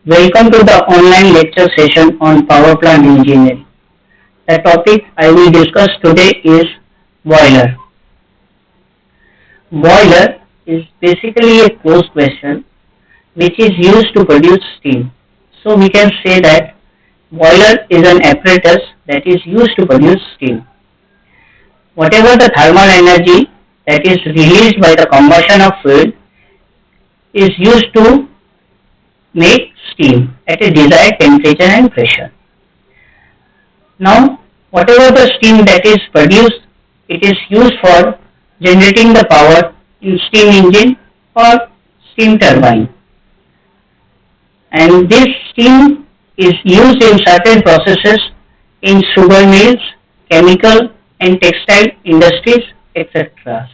Welcome to the online lecture session on power plant engineering. The topic I will discuss today is boiler. Boiler is basically a closed vessel which is used to produce steam. So we can say that boiler is an apparatus that is used to produce steam. Whatever the thermal energy that is released by the combustion of fuel is used to make steam at a desired temperature and pressure. Now, whatever the steam that is produced, it is used for generating the power in steam engine or steam turbine. And this steam is used in certain processes in sugar mills, chemical and textile industries, etc.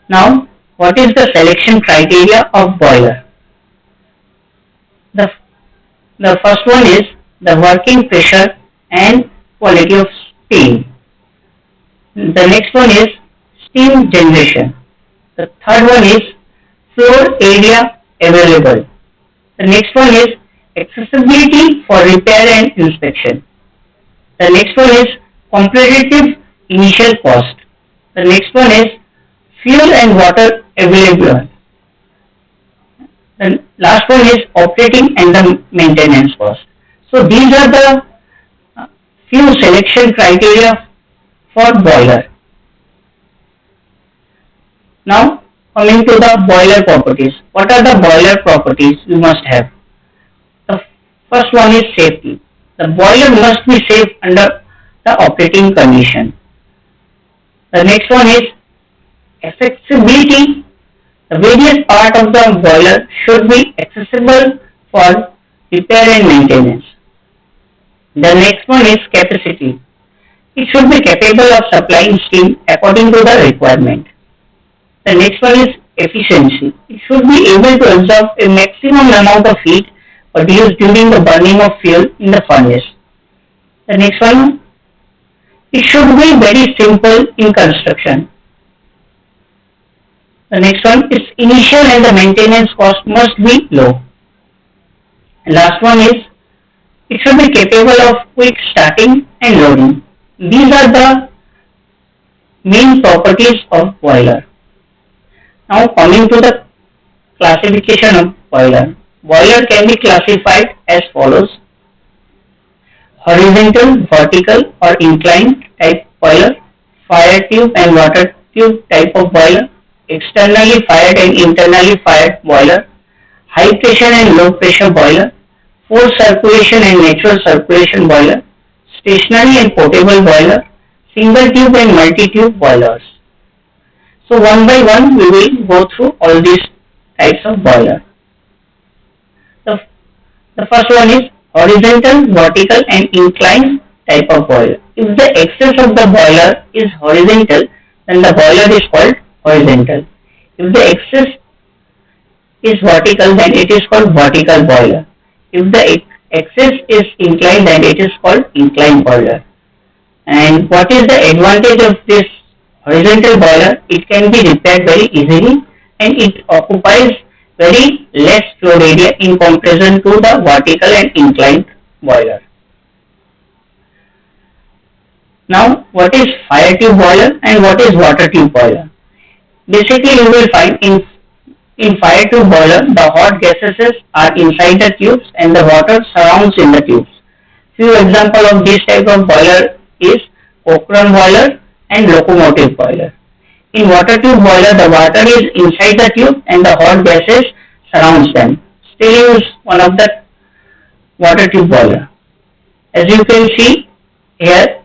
Now, what is the selection criteria of boiler? The, the first one is the working pressure and quality of steam. The next one is steam generation. The third one is floor area available. The next one is accessibility for repair and inspection. The next one is competitive initial cost. The next one is fuel and water available. The last one is operating and the maintenance cost. So these are the few selection criteria for boiler. Now coming to the boiler properties. What are the boiler properties you must have? The first one is safety. The boiler must be safe under the operating condition. The next one is accessibility. The various parts of the boiler should be accessible for repair and maintenance. The next one is capacity. It should be capable of supplying steam according to the requirement. The next one is efficiency. It should be able to absorb a maximum amount of heat produced during the burning of fuel in the furnace. The next one, it should be very simple in construction. The next one is initial and the maintenance cost must be low. And last one is it should be capable of quick starting and loading. These are the main properties of boiler. Now coming to the classification of boiler. Boiler can be classified as follows: horizontal, vertical or inclined type boiler, fire tube and water tube type of boiler, externally fired and internally fired boiler, high pressure and low pressure boiler, forced circulation and natural circulation boiler, stationary and portable boiler, single tube and multi-tube boilers. So one by one we will go through all these types of boiler. The first one is horizontal, vertical and inclined type of boiler. If the axis of the boiler is horizontal, then the boiler is called horizontal. If the axis is vertical, then it is called vertical boiler. If the axis is inclined, then it is called inclined boiler. And what is the advantage of this horizontal boiler? It can be repaired very easily and it occupies very less floor area in comparison to the vertical and inclined boiler. Now, what is fire tube boiler and what is water tube boiler? Basically, you will find in fire tube boiler, the hot gases are inside the tubes and the water surrounds in the tubes. Few examples of this type of boiler is Cochrane boiler and locomotive boiler. In water tube boiler, the water is inside the tube and the hot gases surrounds them. Still use one of the water tube boiler. As you can see here,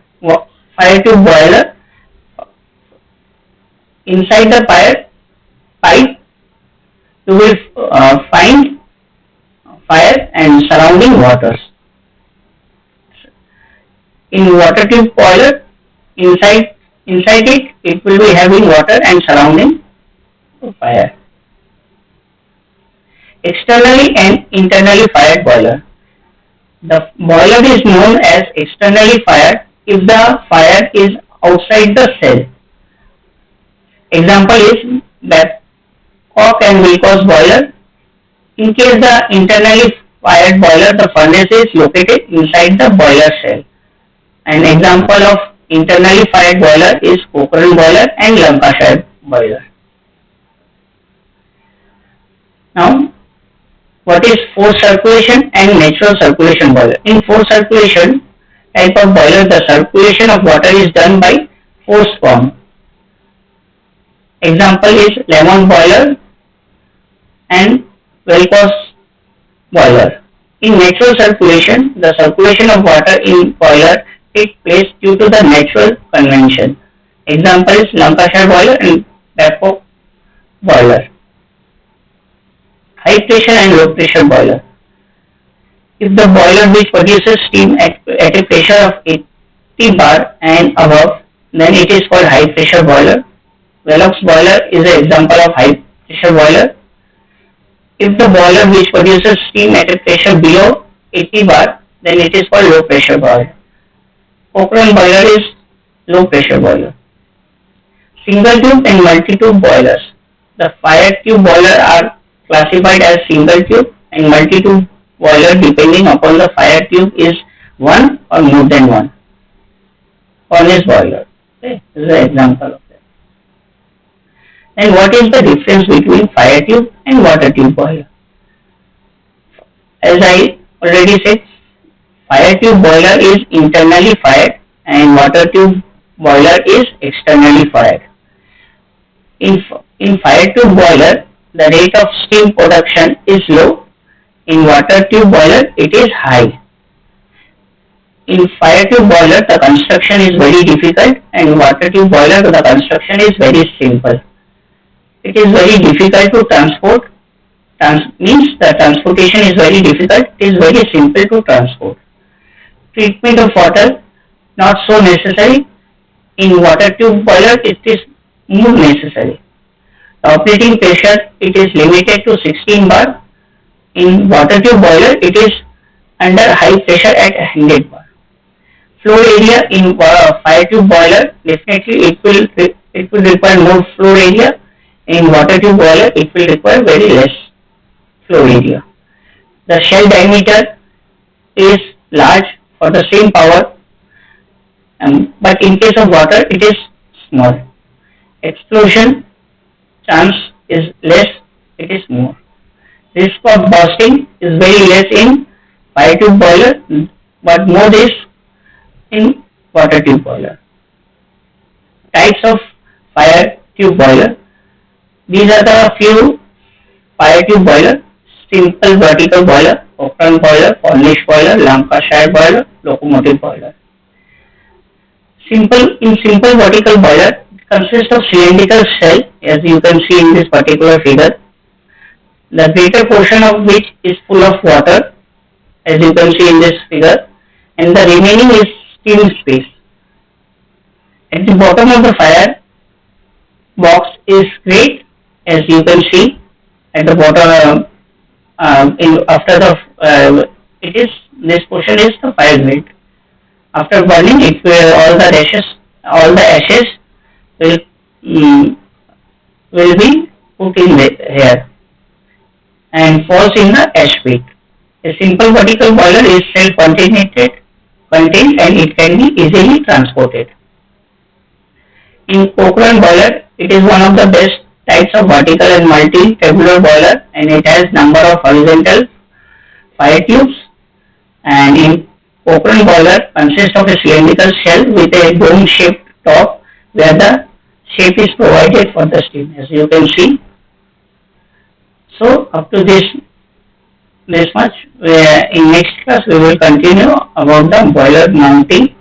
fire tube boiler, inside the pipe you will find fire and surrounding waters. In water tube boiler, inside it will be having water and surrounding fire. Externally and internally fired boiler. The boiler is known as externally fired if the fire is outside the cell. Example is that Babcock and Wilcox boiler In case the internally fired boiler, the furnace is located inside the boiler shell. An example of internally fired boiler is Cochrane boiler and Lancashire boiler. Now, what is forced circulation and natural circulation boiler? In forced circulation type of boiler, the circulation of water is done by forced pump. Example is Lemon boiler and Wilcox boiler. In natural circulation, the circulation of water in boiler takes place due to the natural convention. Example is Lancashire boiler and Babcock boiler. High pressure and low pressure boiler. If the boiler which produces steam at a pressure of 80 bar and above, then it is called high pressure boiler. Wilcox boiler is an example of high pressure boiler. If the boiler which produces steam at a pressure below 80 bar, then it is called low pressure boiler. Cochrane boiler is low pressure boiler. Single tube and multi-tube boilers. The fire tube boiler are classified as single tube and multi-tube boiler depending upon the fire tube is one or more than one. Furnace boiler. Okay, this is an example of that. And what is the difference between fire tube and water tube boiler? As I already said, fire tube boiler is internally fired and water tube boiler is externally fired. In fire tube boiler, the rate of steam production is low. In water tube boiler, it is high. In fire tube boiler, the construction is very difficult, and water tube boiler, the construction is very simple. It is very difficult to transport. Means the transportation is very difficult. It is very simple to transport. Treatment of water, not so necessary. In water tube boiler, it is more necessary. The operating pressure, it is limited to 16 bar. In water tube boiler, it is under high pressure at 100 bar. Flow area in fire tube boiler, definitely it will require more flow area. In water tube boiler, it will require very less flow area. The shell diameter is large for the same power, but in case of water, it is small. Explosion chance is less, it is more. Risk of bursting is very less in fire tube boiler, but more is in water tube boiler. Types of fire tube boiler. These are the few fire tube boiler: simple vertical boiler, Cochrane boiler, Cornish boiler, Lancashire boiler, locomotive boiler. Simple vertical boiler consists of cylindrical shell, as you can see in this particular figure. The greater portion of which is full of water, as you can see in this figure, and the remaining is steam space. At the bottom of the fire box is grate, as you can see at the bottom. This portion is the fire grate. After burning, it will all the ashes will be put in here and falls in the ash pit. A simple vertical boiler is self-contained and it can be easily transported. In Cochrane boiler, it is one of the best types of vertical and multi-tabular boiler, and it has number of horizontal fire tubes. And in Cochrane boiler consists of a cylindrical shell with a dome-shaped top where the shape is provided for the steam, as you can see. So up to this much. In next class we will continue about the boiler mounting.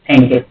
Thank you.